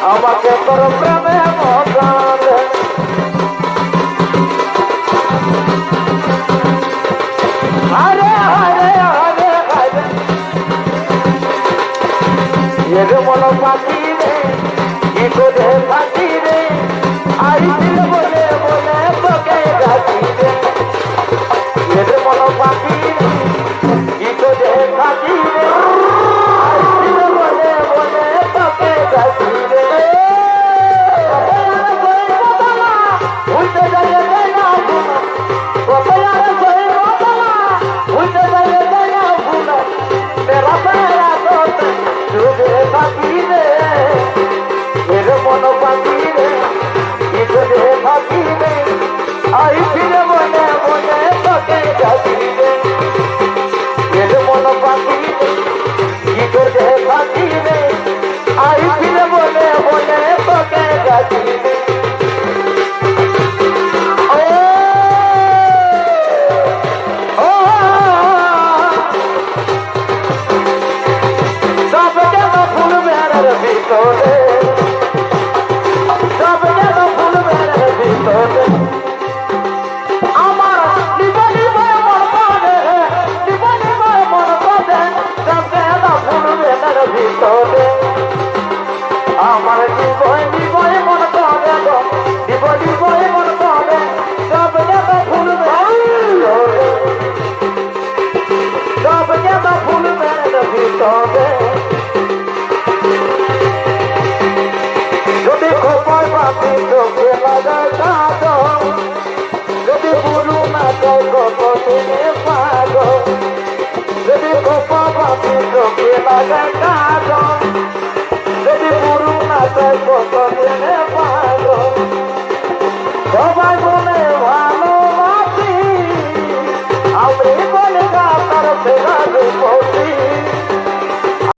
আমাকে তোর প্রেমে মজান আরে আরে আরে আরে এর মন পাখি রে কি করে পাখি রে আইছিল বলে বলে তোকে ডাকি রে এর মন পাখি রে কি করে পাখি রে আইছিল বলে বলে তোকে ডাকি রে आई फिर बोले बोले पके जाती रे ये मन पाती ये तो दे पाती रे आई फिर बोले बोले पके जाती रे ओ सब के फूल मेरे भीतरे सब के फूल मेरे भीतरे আমার জীবন জীবন মন পাবে গো জীবন জীবন মন পাবে সব জায়গা ফুলবে সব জায়গা ফুলবে ভিতরে যদি খোপায় পাতি চোখে লাগায় কাঁদো যদি পুরু না যায় কত দিনে পাগো যদি খোপা পাতি চোখে লাগায় কাঁদো যদি পুরু না যায় কত দিনে